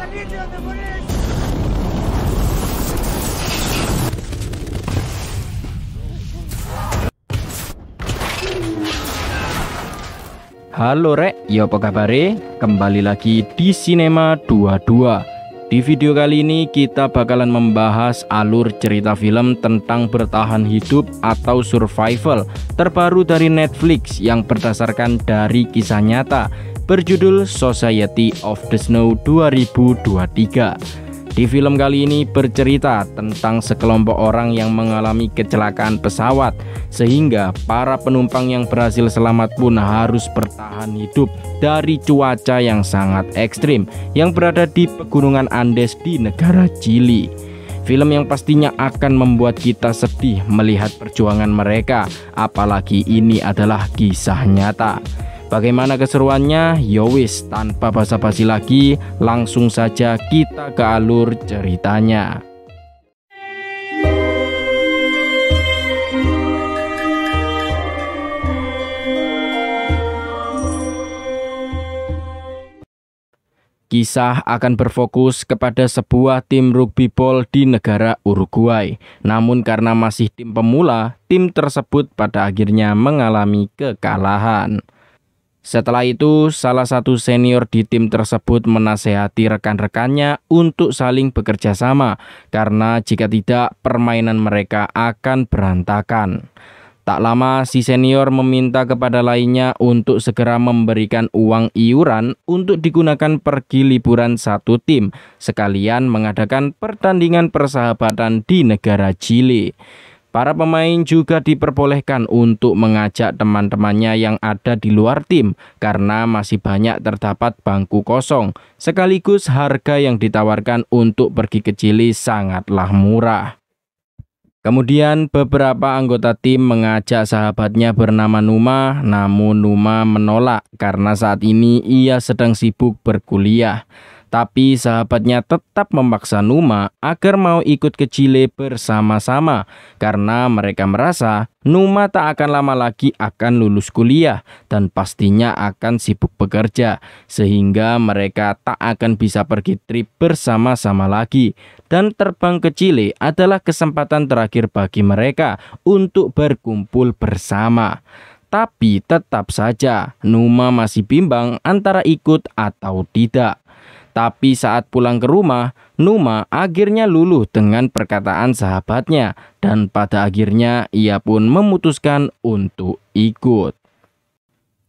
Halo rek, ya apa kabare? Kembali lagi di Cinema 22. Di video kali ini kita bakalan membahas alur cerita film tentang bertahan hidup atau survival terbaru dari Netflix yang berdasarkan dari kisah nyata berjudul Society of the Snow 2023. Di film kali ini bercerita tentang sekelompok orang yang mengalami kecelakaan pesawat sehingga para penumpang yang berhasil selamat pun harus bertahan hidup dari cuaca yang sangat ekstrim yang berada di pegunungan Andes di negara Chili. Film yang pastinya akan membuat kita sedih melihat perjuangan mereka, apalagi ini adalah kisah nyata. Bagaimana keseruannya? Yowis, tanpa basa-basi lagi, langsung saja kita ke alur ceritanya. Kisah akan berfokus kepada sebuah tim rugby ball di negara Uruguay. Namun karena masih tim pemula, tim tersebut pada akhirnya mengalami kekalahan. Setelah itu, salah satu senior di tim tersebut menasehati rekan-rekannya untuk saling bekerja sama, karena jika tidak, permainan mereka akan berantakan. Tak lama, si senior meminta kepada lainnya untuk segera memberikan uang iuran untuk digunakan pergi liburan satu tim, sekalian mengadakan pertandingan persahabatan di negara Chile. Para pemain juga diperbolehkan untuk mengajak teman-temannya yang ada di luar tim karena masih banyak terdapat bangku kosong. Sekaligus harga yang ditawarkan untuk pergi ke Chili sangatlah murah. Kemudian beberapa anggota tim mengajak sahabatnya bernama Numa, namun Numa menolak karena saat ini ia sedang sibuk berkuliah. Tapi sahabatnya tetap memaksa Numa agar mau ikut ke Chile bersama-sama karena mereka merasa Numa tak akan lama lagi akan lulus kuliah dan pastinya akan sibuk bekerja sehingga mereka tak akan bisa pergi trip bersama-sama lagi, dan terbang ke Chile adalah kesempatan terakhir bagi mereka untuk berkumpul bersama. Tapi tetap saja Numa masih bimbang antara ikut atau tidak. Tapi saat pulang ke rumah, Numa akhirnya luluh dengan perkataan sahabatnya dan pada akhirnya ia pun memutuskan untuk ikut.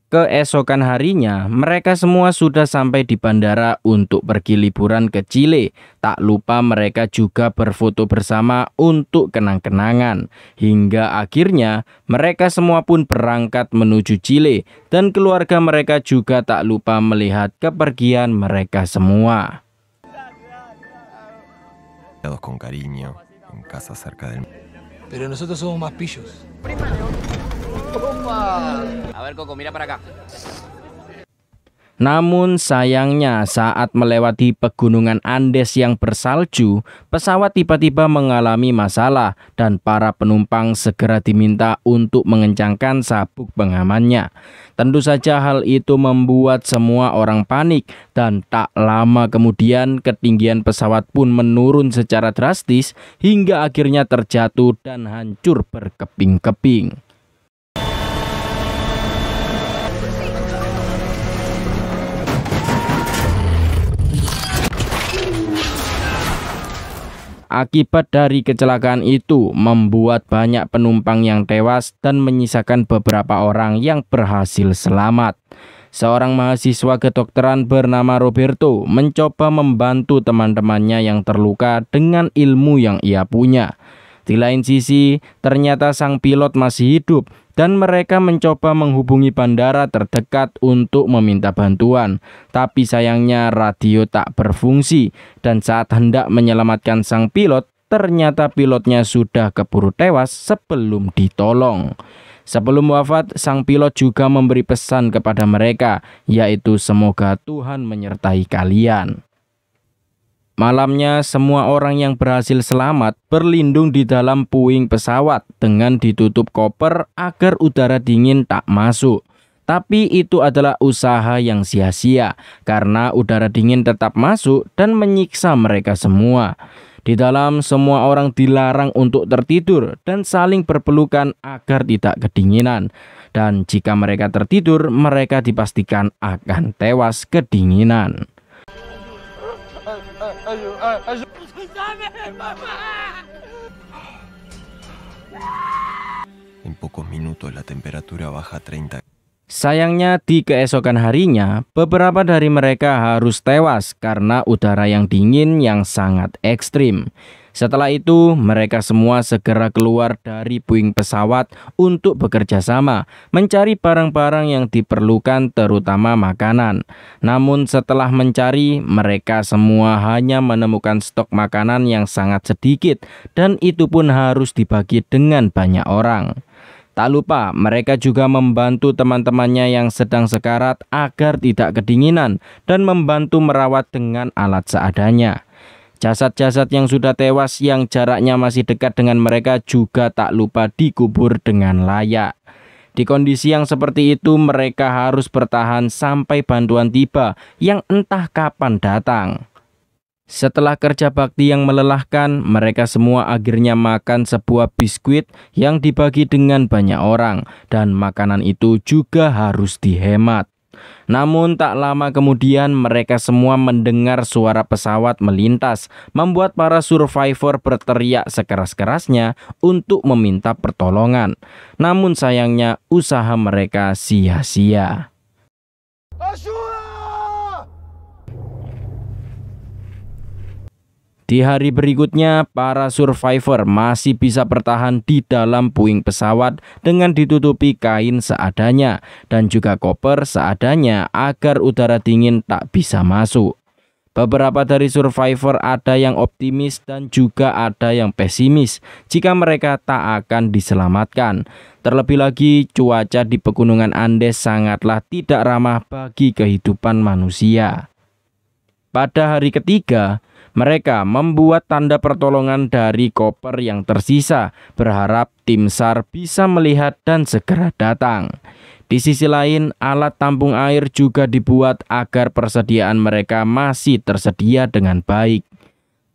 Keesokan harinya, mereka semua sudah sampai di bandara untuk pergi liburan ke Chile. Tak lupa mereka juga berfoto bersama untuk kenang-kenangan. Hingga akhirnya, mereka semua pun berangkat menuju Chile. Dan keluarga mereka juga tak lupa melihat kepergian mereka semua. Con cariño en casa cerca del... Pero nosotros somos más pillos. A ver, Coco, mira para acá. Namun sayangnya saat melewati pegunungan Andes yang bersalju, pesawat tiba-tiba mengalami masalah dan para penumpang segera diminta untuk mengencangkan sabuk pengamannya. Tentu saja hal itu membuat semua orang panik dan tak lama kemudian ketinggian pesawat pun menurun secara drastis hingga akhirnya terjatuh dan hancur berkeping-keping. Akibat dari kecelakaan itu membuat banyak penumpang yang tewas dan menyisakan beberapa orang yang berhasil selamat. Seorang mahasiswa kedokteran bernama Roberto mencoba membantu teman-temannya yang terluka dengan ilmu yang ia punya. Di lain sisi, ternyata sang pilot masih hidup dan mereka mencoba menghubungi bandara terdekat untuk meminta bantuan. Tapi sayangnya radio tak berfungsi dan saat hendak menyelamatkan sang pilot, ternyata pilotnya sudah keburu tewas sebelum ditolong. Sebelum wafat, sang pilot juga memberi pesan kepada mereka, yaitu semoga Tuhan menyertai kalian. Malamnya, semua orang yang berhasil selamat berlindung di dalam puing pesawat dengan ditutup koper agar udara dingin tak masuk. Tapi itu adalah usaha yang sia-sia karena udara dingin tetap masuk dan menyiksa mereka semua. Di dalam, semua orang dilarang untuk tertidur dan saling berpelukan agar tidak kedinginan. Dan jika mereka tertidur, mereka dipastikan akan tewas kedinginan. En pocos minutos la temperatura baja 30. Sayangnya di keesokan harinya, beberapa dari mereka harus tewas karena udara yang dingin yang sangat ekstrim. Setelah itu, mereka semua segera keluar dari puing pesawat untuk bekerja sama, mencari barang-barang yang diperlukan terutama makanan. Namun setelah mencari, mereka semua hanya menemukan stok makanan yang sangat sedikit dan itu pun harus dibagi dengan banyak orang. Tak lupa, mereka juga membantu teman-temannya yang sedang sekarat agar tidak kedinginan dan membantu merawat dengan alat seadanya. Jasad-jasad yang sudah tewas yang jaraknya masih dekat dengan mereka juga tak lupa dikubur dengan layak. Di kondisi yang seperti itu, mereka harus bertahan sampai bantuan tiba yang entah kapan datang. Setelah kerja bakti yang melelahkan, mereka semua akhirnya makan sebuah biskuit yang dibagi dengan banyak orang dan makanan itu juga harus dihemat. Namun tak lama kemudian mereka semua mendengar suara pesawat melintas, membuat para survivor berteriak sekeras-kerasnya untuk meminta pertolongan. Namun sayangnya usaha mereka sia-sia. Di hari berikutnya, para survivor masih bisa bertahan di dalam puing pesawat dengan ditutupi kain seadanya dan juga koper seadanya agar udara dingin tak bisa masuk. Beberapa dari survivor ada yang optimis dan juga ada yang pesimis jika mereka tak akan diselamatkan. Terlebih lagi, cuaca di pegunungan Andes sangatlah tidak ramah bagi kehidupan manusia. Pada hari ketiga, mereka membuat tanda pertolongan dari koper yang tersisa, berharap tim SAR bisa melihat dan segera datang. Di sisi lain, alat tampung air juga dibuat agar persediaan mereka masih tersedia dengan baik.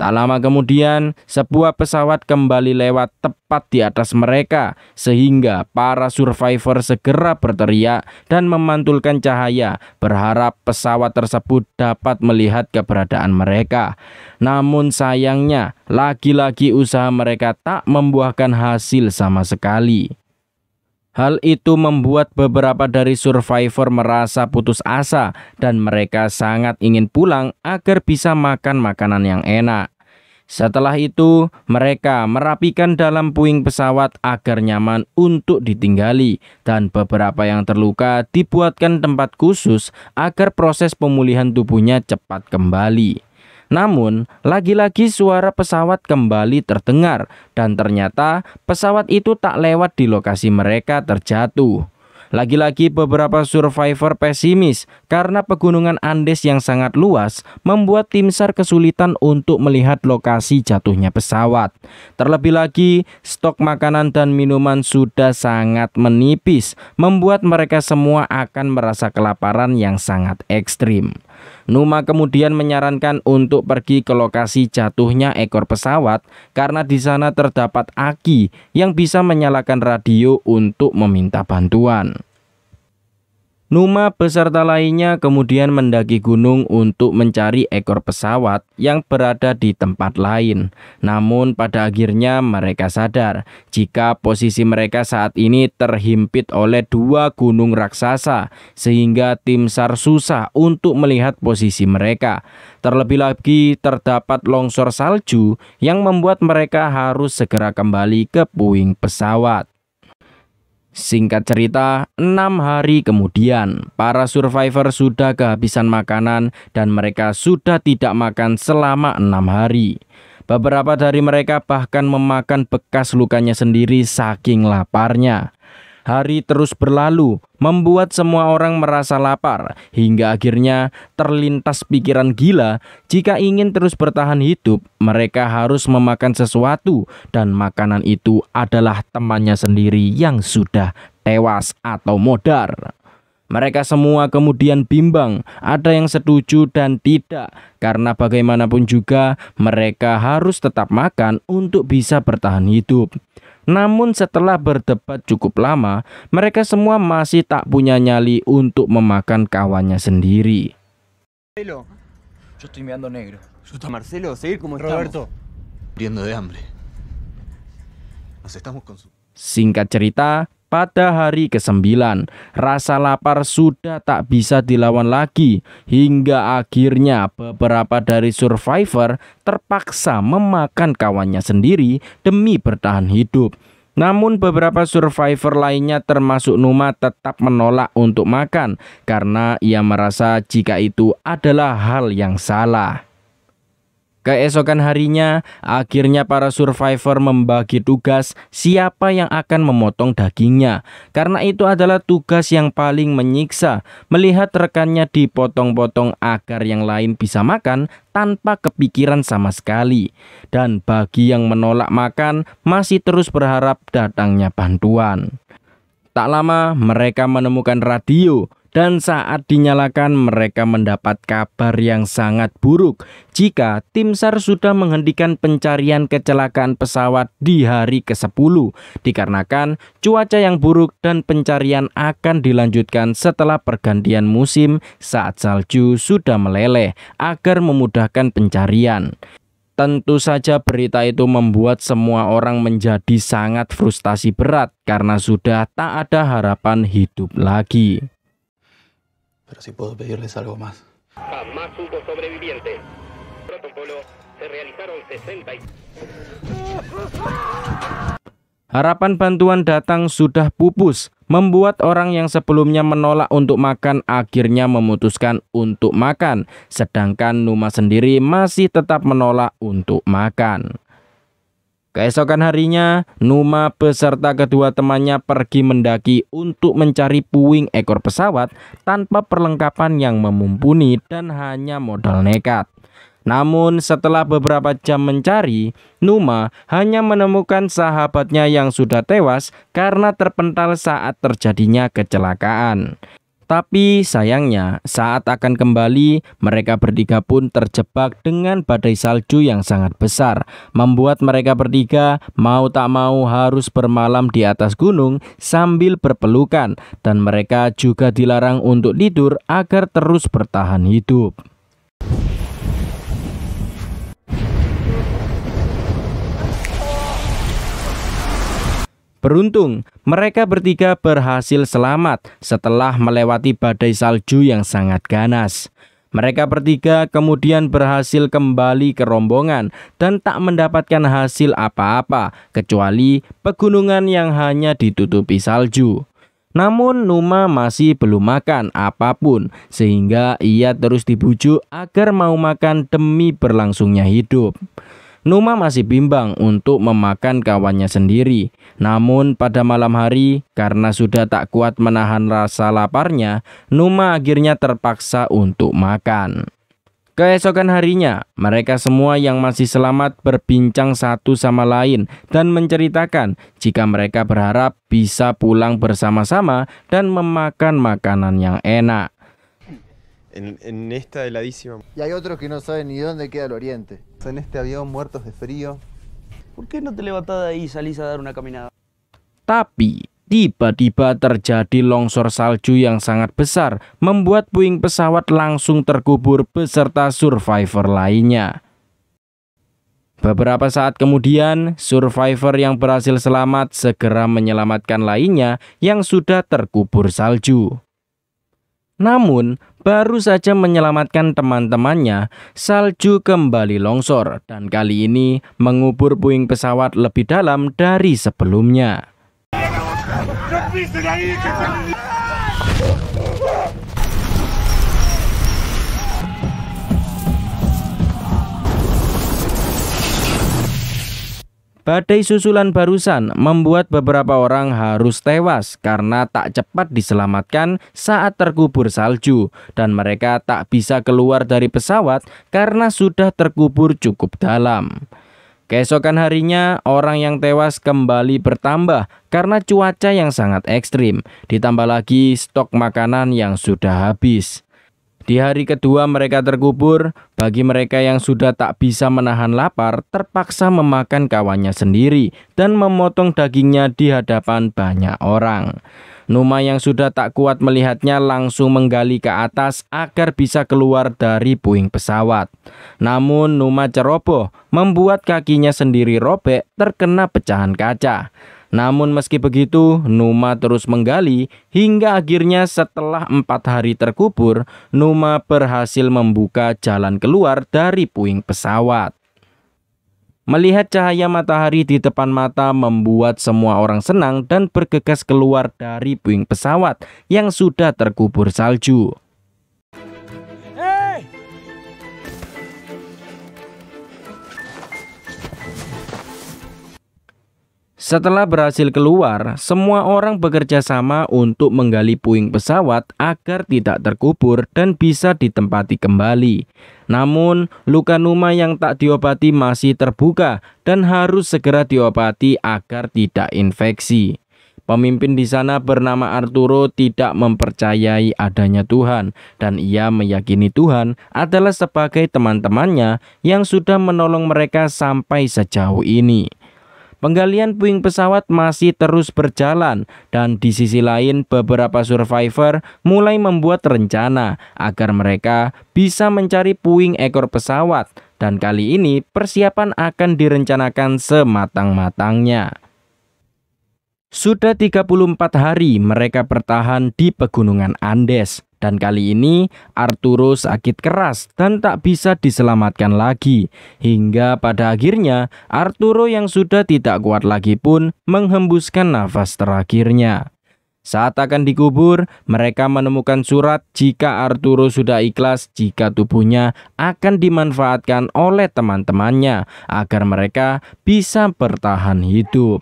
Tak lama kemudian, sebuah pesawat kembali lewat tepat di atas mereka, sehingga para survivor segera berteriak dan memantulkan cahaya, berharap pesawat tersebut dapat melihat keberadaan mereka. Namun sayangnya, lagi-lagi usaha mereka tak membuahkan hasil sama sekali. Hal itu membuat beberapa dari survivor merasa putus asa dan mereka sangat ingin pulang agar bisa makan makanan yang enak. Setelah itu, mereka merapikan dalam puing pesawat agar nyaman untuk ditinggali dan beberapa yang terluka dibuatkan tempat khusus agar proses pemulihan tubuhnya cepat kembali. Namun, lagi-lagi suara pesawat kembali terdengar dan ternyata pesawat itu tak lewat di lokasi mereka terjatuh. Lagi-lagi beberapa survivor pesimis karena pegunungan Andes yang sangat luas membuat tim SAR kesulitan untuk melihat lokasi jatuhnya pesawat. Terlebih lagi, stok makanan dan minuman sudah sangat menipis, membuat mereka semua akan merasa kelaparan yang sangat ekstrim. Numa kemudian menyarankan untuk pergi ke lokasi jatuhnya ekor pesawat karena di sana terdapat aki yang bisa menyalakan radio untuk meminta bantuan. Numa beserta lainnya kemudian mendaki gunung untuk mencari ekor pesawat yang berada di tempat lain. Namun pada akhirnya mereka sadar jika posisi mereka saat ini terhimpit oleh dua gunung raksasa sehingga tim SAR susah untuk melihat posisi mereka. Terlebih lagi terdapat longsor salju yang membuat mereka harus segera kembali ke puing pesawat. Singkat cerita, 6 hari kemudian, para survivor sudah kehabisan makanan dan mereka sudah tidak makan selama 6 hari. Beberapa dari mereka bahkan memakan bekas lukanya sendiri saking laparnya. Hari terus berlalu, membuat semua orang merasa lapar, hingga akhirnya terlintas pikiran gila jika ingin terus bertahan hidup, mereka harus memakan sesuatu dan makanan itu adalah temannya sendiri yang sudah tewas atau modar. Mereka semua kemudian bimbang, ada yang setuju dan tidak, karena bagaimanapun juga mereka harus tetap makan untuk bisa bertahan hidup. Namun setelah berdebat cukup lama, mereka semua masih tak punya nyali untuk memakan kawannya sendiri. Marcelo, yo estoy mirando negro. Marcelo, seguir como Roberto, Muriendo de hambre. Nos estamos consumiendo. Singkat cerita, pada hari ke-9, rasa lapar sudah tak bisa dilawan lagi, hingga akhirnya beberapa dari survivor terpaksa memakan kawannya sendiri demi bertahan hidup. Namun beberapa survivor lainnya termasuk Numa tetap menolak untuk makan karena ia merasa jika itu adalah hal yang salah. Keesokan harinya, akhirnya para survivor membagi tugas siapa yang akan memotong dagingnya. Karena itu adalah tugas yang paling menyiksa, melihat rekannya dipotong-potong agar yang lain bisa makan tanpa kepikiran sama sekali. Dan bagi yang menolak makan, masih terus berharap datangnya bantuan. Tak lama mereka menemukan radio. Dan saat dinyalakan mereka mendapat kabar yang sangat buruk jika tim SAR sudah menghentikan pencarian kecelakaan pesawat di hari ke-10 dikarenakan cuaca yang buruk dan pencarian akan dilanjutkan setelah pergantian musim saat salju sudah meleleh agar memudahkan pencarian. Tentu saja berita itu membuat semua orang menjadi sangat frustasi berat karena sudah tak ada harapan hidup lagi. Pero si puedo pedirles algo más. Jamás hubo sobrevivientes. Protocolo, se realizaron 60. Harapan bantuan datang sudah pupus, membuat orang yang sebelumnya menolak untuk makan akhirnya memutuskan untuk makan, sedangkan Numa sendiri masih tetap menolak untuk makan. Keesokan harinya, Numa beserta kedua temannya pergi mendaki untuk mencari puing ekor pesawat tanpa perlengkapan yang memumpuni dan hanya modal nekat. Namun setelah beberapa jam mencari, Numa hanya menemukan sahabatnya yang sudah tewas karena terpental saat terjadinya kecelakaan. Tapi sayangnya saat akan kembali, mereka bertiga pun terjebak dengan badai salju yang sangat besar, membuat mereka bertiga mau tak mau harus bermalam di atas gunung sambil berpelukan, dan mereka juga dilarang untuk tidur agar terus bertahan hidup. Beruntung, mereka bertiga berhasil selamat setelah melewati badai salju yang sangat ganas. Mereka bertiga kemudian berhasil kembali ke rombongan dan tak mendapatkan hasil apa-apa kecuali pegunungan yang hanya ditutupi salju. Namun Numa masih belum makan apapun sehingga ia terus dibujuk agar mau makan demi berlangsungnya hidup. Numa masih bimbang untuk memakan kawannya sendiri. Namun pada malam hari, karena sudah tak kuat menahan rasa laparnya, Numa akhirnya terpaksa untuk makan. Keesokan harinya, mereka semua yang masih selamat berbincang satu sama lain dan menceritakan jika mereka berharap bisa pulang bersama-sama dan memakan makanan yang enak. En esta heladísima. Y hay otros que no saben ni dónde queda el oriente. En este avión muertos de frío. ¿Por qué no te levantás de ahí y salís a dar una caminada? Tapi tiba-tiba terjadi longsor salju yang sangat besar, membuat puing pesawat langsung terkubur beserta survivor lainnya. Beberapa saat kemudian, survivor yang berhasil selamat segera menyelamatkan lainnya yang sudah terkubur salju. Namun, baru saja menyelamatkan teman-temannya, salju kembali longsor dan kali ini mengubur puing pesawat lebih dalam dari sebelumnya. Badai susulan barusan membuat beberapa orang harus tewas karena tak cepat diselamatkan saat terkubur salju dan mereka tak bisa keluar dari pesawat karena sudah terkubur cukup dalam. Keesokan harinya, orang yang tewas kembali bertambah karena cuaca yang sangat ekstrim, ditambah lagi stok makanan yang sudah habis. Di hari kedua mereka terkubur, bagi mereka yang sudah tak bisa menahan lapar, terpaksa memakan kawannya sendiri dan memotong dagingnya di hadapan banyak orang. Numa yang sudah tak kuat melihatnya langsung menggali ke atas agar bisa keluar dari puing pesawat. Namun Numa ceroboh, membuat kakinya sendiri robek terkena pecahan kaca. Namun meski begitu, Numa terus menggali hingga akhirnya setelah 4 hari terkubur, Numa berhasil membuka jalan keluar dari puing pesawat. Melihat cahaya matahari di depan mata membuat semua orang senang dan bergegas keluar dari puing pesawat yang sudah terkubur salju. Setelah berhasil keluar, semua orang bekerja sama untuk menggali puing pesawat agar tidak terkubur dan bisa ditempati kembali. Namun, luka Numa yang tak diobati masih terbuka dan harus segera diobati agar tidak infeksi. Pemimpin di sana bernama Arturo tidak mempercayai adanya Tuhan dan ia meyakini Tuhan adalah sebagai teman-temannya yang sudah menolong mereka sampai sejauh ini. Penggalian puing pesawat masih terus berjalan dan di sisi lain beberapa survivor mulai membuat rencana agar mereka bisa mencari puing ekor pesawat dan kali ini persiapan akan direncanakan sematang-matangnya. Sudah 34 hari mereka bertahan di pegunungan Andes. Dan kali ini Arturo sakit keras dan tak bisa diselamatkan lagi. Hingga pada akhirnya Arturo yang sudah tidak kuat lagi pun menghembuskan nafas terakhirnya. Saat akan dikubur, mereka menemukan surat jika Arturo sudah ikhlas jika tubuhnya akan dimanfaatkan oleh teman-temannya agar mereka bisa bertahan hidup.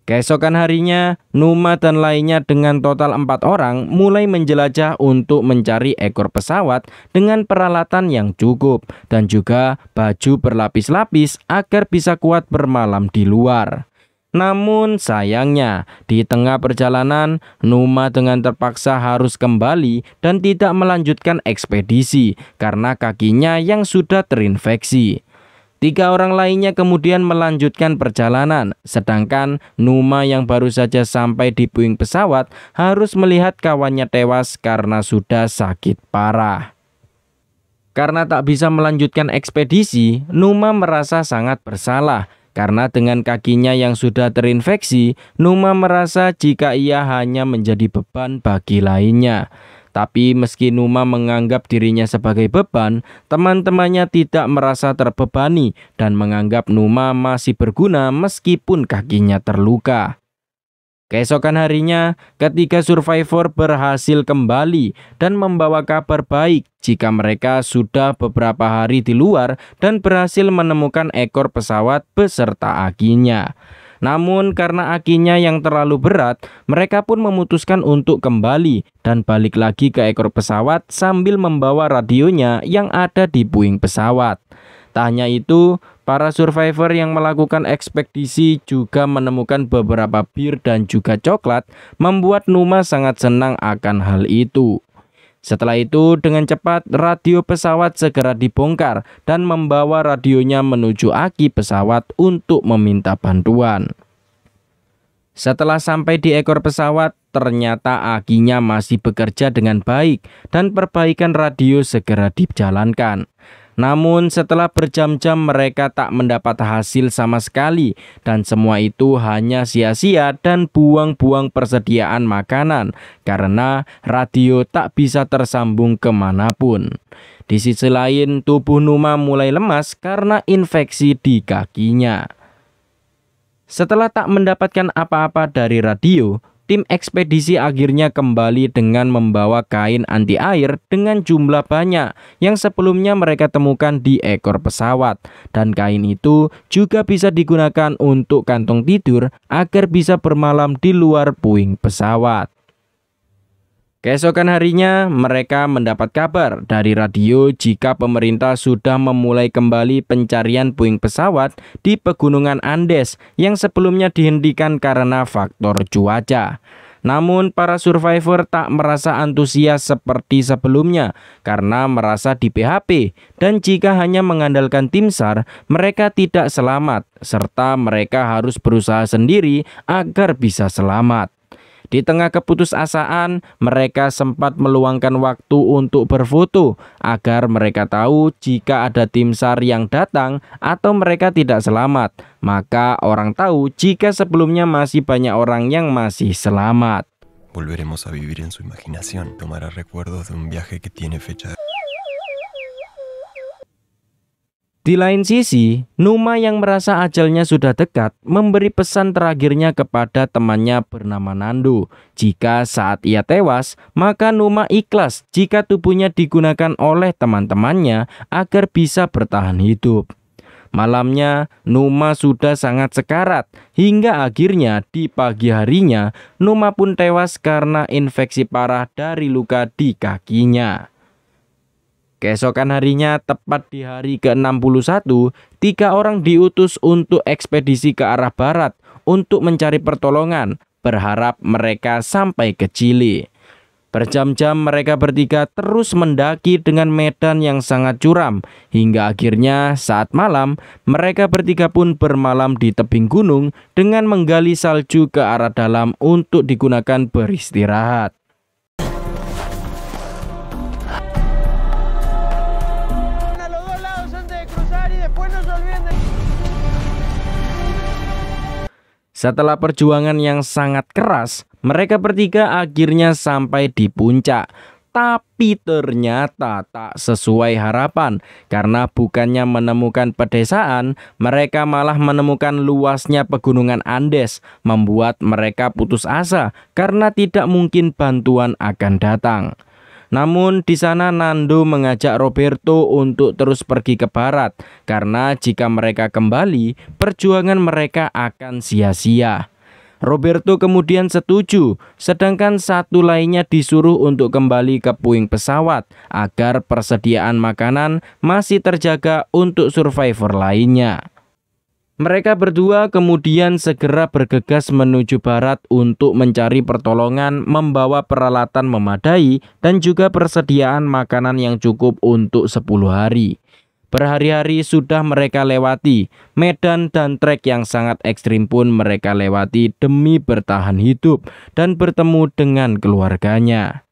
Keesokan harinya, Numa dan lainnya dengan total 4 orang mulai menjelajah untuk mencari ekor pesawat dengan peralatan yang cukup dan juga baju berlapis-lapis agar bisa kuat bermalam di luar. Namun sayangnya, di tengah perjalanan, Numa dengan terpaksa harus kembali dan tidak melanjutkan ekspedisi karena kakinya yang sudah terinfeksi. 3 orang lainnya kemudian melanjutkan perjalanan, sedangkan Numa yang baru saja sampai di puing pesawat harus melihat kawannya tewas karena sudah sakit parah. Karena tak bisa melanjutkan ekspedisi, Numa merasa sangat bersalah. Karena dengan kakinya yang sudah terinfeksi, Numa merasa jika ia hanya menjadi beban bagi lainnya. Tapi meski Numa menganggap dirinya sebagai beban, teman-temannya tidak merasa terbebani dan menganggap Numa masih berguna meskipun kakinya terluka. Keesokan harinya, ketiga survivor berhasil kembali dan membawa kabar baik jika mereka sudah beberapa hari di luar dan berhasil menemukan ekor pesawat beserta akinya. Namun karena akinya yang terlalu berat, mereka pun memutuskan untuk kembali dan balik lagi ke ekor pesawat sambil membawa radionya yang ada di puing pesawat. Tak hanya itu, para survivor yang melakukan ekspedisi juga menemukan beberapa bir dan juga coklat, membuat Numa sangat senang akan hal itu. Setelah itu, dengan cepat radio pesawat segera dibongkar dan membawa radionya menuju aki pesawat untuk meminta bantuan. Setelah sampai di ekor pesawat, ternyata akinya masih bekerja dengan baik dan perbaikan radio segera dijalankan. Namun setelah berjam-jam mereka tak mendapat hasil sama sekali dan semua itu hanya sia-sia dan buang-buang persediaan makanan karena radio tak bisa tersambung kemanapun. Di sisi lain tubuh Numa mulai lemas karena infeksi di kakinya. Setelah tak mendapatkan apa-apa dari radio, tim ekspedisi akhirnya kembali dengan membawa kain anti air dengan jumlah banyak yang sebelumnya mereka temukan di ekor pesawat. Dan kain itu juga bisa digunakan untuk kantong tidur agar bisa bermalam di luar puing pesawat. Keesokan harinya, mereka mendapat kabar dari radio jika pemerintah sudah memulai kembali pencarian puing pesawat di pegunungan Andes yang sebelumnya dihentikan karena faktor cuaca. Namun para survivor tak merasa antusias seperti sebelumnya karena merasa di PHP, dan jika hanya mengandalkan tim SAR, mereka tidak selamat serta mereka harus berusaha sendiri agar bisa selamat. Di tengah keputusasaan, mereka sempat meluangkan waktu untuk berfoto agar mereka tahu jika ada tim SAR yang datang atau mereka tidak selamat. Maka orang tahu jika sebelumnya masih banyak orang yang masih selamat. Volveremos a vivir en su imaginación. Tomará recuerdos de un viaje que tiene fecha. Di lain sisi, Numa yang merasa ajalnya sudah dekat memberi pesan terakhirnya kepada temannya bernama Nando. Jika saat ia tewas, maka Numa ikhlas jika tubuhnya digunakan oleh teman-temannya agar bisa bertahan hidup. Malamnya, Numa sudah sangat sekarat hingga akhirnya di pagi harinya Numa pun tewas karena infeksi parah dari luka di kakinya. Keesokan harinya, tepat di hari ke-61, 3 orang diutus untuk ekspedisi ke arah barat untuk mencari pertolongan, berharap mereka sampai ke Chili. Berjam-jam mereka bertiga terus mendaki dengan medan yang sangat curam, hingga akhirnya saat malam, mereka bertiga pun bermalam di tebing gunung dengan menggali salju ke arah dalam untuk digunakan beristirahat. Setelah perjuangan yang sangat keras, mereka bertiga akhirnya sampai di puncak. Tapi ternyata tak sesuai harapan, karena bukannya menemukan pedesaan, mereka malah menemukan luasnya pegunungan Andes, membuat mereka putus asa karena tidak mungkin bantuan akan datang. Namun di sana Nando mengajak Roberto untuk terus pergi ke barat, karena jika mereka kembali, perjuangan mereka akan sia-sia. Roberto kemudian setuju, sedangkan satu lainnya disuruh untuk kembali ke puing pesawat agar persediaan makanan masih terjaga untuk survivor lainnya. Mereka berdua kemudian segera bergegas menuju barat untuk mencari pertolongan, membawa peralatan memadai dan juga persediaan makanan yang cukup untuk 10 hari. Berhari-hari sudah mereka lewati, medan dan trek yang sangat ekstrim pun mereka lewati demi bertahan hidup dan bertemu dengan keluarganya.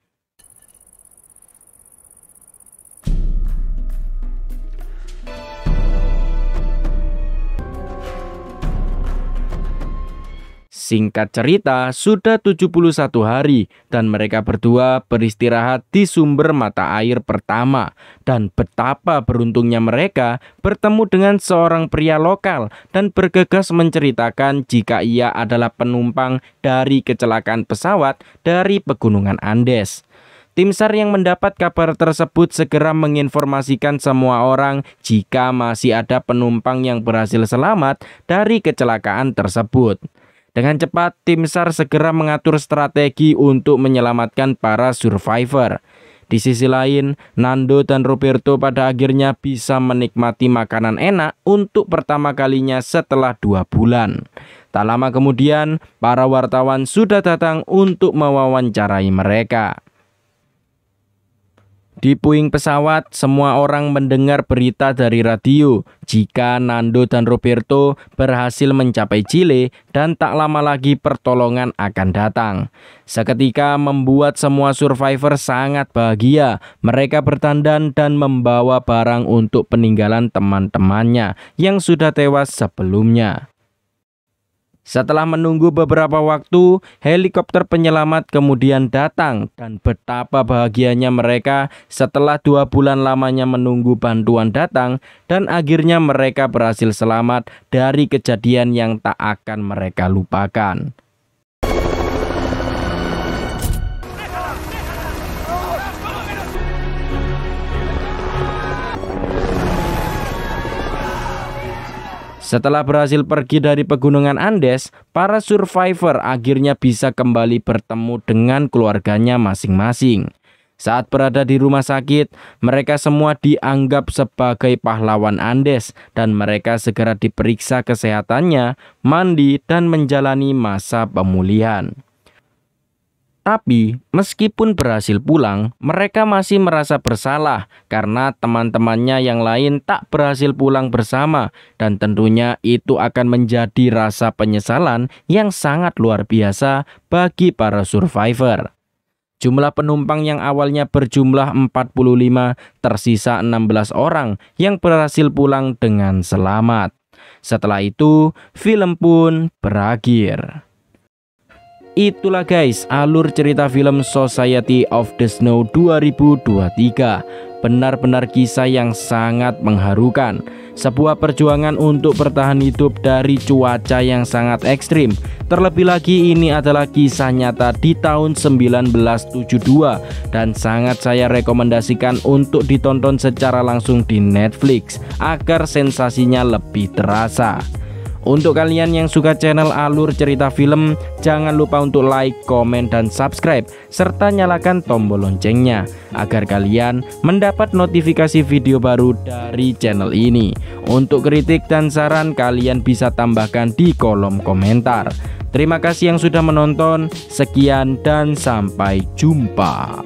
Singkat cerita, sudah 71 hari dan mereka berdua beristirahat di sumber mata air pertama. Dan betapa beruntungnya mereka bertemu dengan seorang pria lokal dan bergegas menceritakan jika ia adalah penumpang dari kecelakaan pesawat dari pegunungan Andes. Tim SAR yang mendapat kabar tersebut segera menginformasikan semua orang jika masih ada penumpang yang berhasil selamat dari kecelakaan tersebut. Dengan cepat, tim SAR segera mengatur strategi untuk menyelamatkan para survivor. Di sisi lain, Nando dan Roberto pada akhirnya bisa menikmati makanan enak untuk pertama kalinya setelah 2 bulan. Tak lama kemudian, para wartawan sudah datang untuk mewawancarai mereka. Di puing pesawat, semua orang mendengar berita dari radio jika Nando dan Roberto berhasil mencapai Chile dan tak lama lagi pertolongan akan datang. Seketika membuat semua survivor sangat bahagia. Mereka bertandan dan membawa barang untuk peninggalan teman-temannya yang sudah tewas sebelumnya. Setelah menunggu beberapa waktu, helikopter penyelamat kemudian datang dan betapa bahagianya mereka setelah 2 bulan lamanya menunggu bantuan datang dan akhirnya mereka berhasil selamat dari kejadian yang tak akan mereka lupakan. Setelah berhasil pergi dari pegunungan Andes, para survivor akhirnya bisa kembali bertemu dengan keluarganya masing-masing. Saat berada di rumah sakit, mereka semua dianggap sebagai pahlawan Andes dan mereka segera diperiksa kesehatannya, mandi, dan menjalani masa pemulihan. Tapi, meskipun berhasil pulang, mereka masih merasa bersalah karena teman-temannya yang lain tak berhasil pulang bersama dan tentunya itu akan menjadi rasa penyesalan yang sangat luar biasa bagi para survivor. Jumlah penumpang yang awalnya berjumlah 45 tersisa 16 orang yang berhasil pulang dengan selamat. Setelah itu, film pun berakhir. Itulah guys alur cerita film Society of the Snow 2023. Benar-benar kisah yang sangat mengharukan. Sebuah perjuangan untuk bertahan hidup dari cuaca yang sangat ekstrim. Terlebih lagi ini adalah kisah nyata di tahun 1972 dan sangat saya rekomendasikan untuk ditonton secara langsung di Netflix agar sensasinya lebih terasa. Untuk kalian yang suka channel alur cerita film, jangan lupa untuk like, komen, dan subscribe, serta nyalakan tombol loncengnya, agar kalian mendapat notifikasi video baru dari channel ini. Untuk kritik dan saran, kalian bisa tambahkan di kolom komentar. Terima kasih yang sudah menonton, sekian dan sampai jumpa.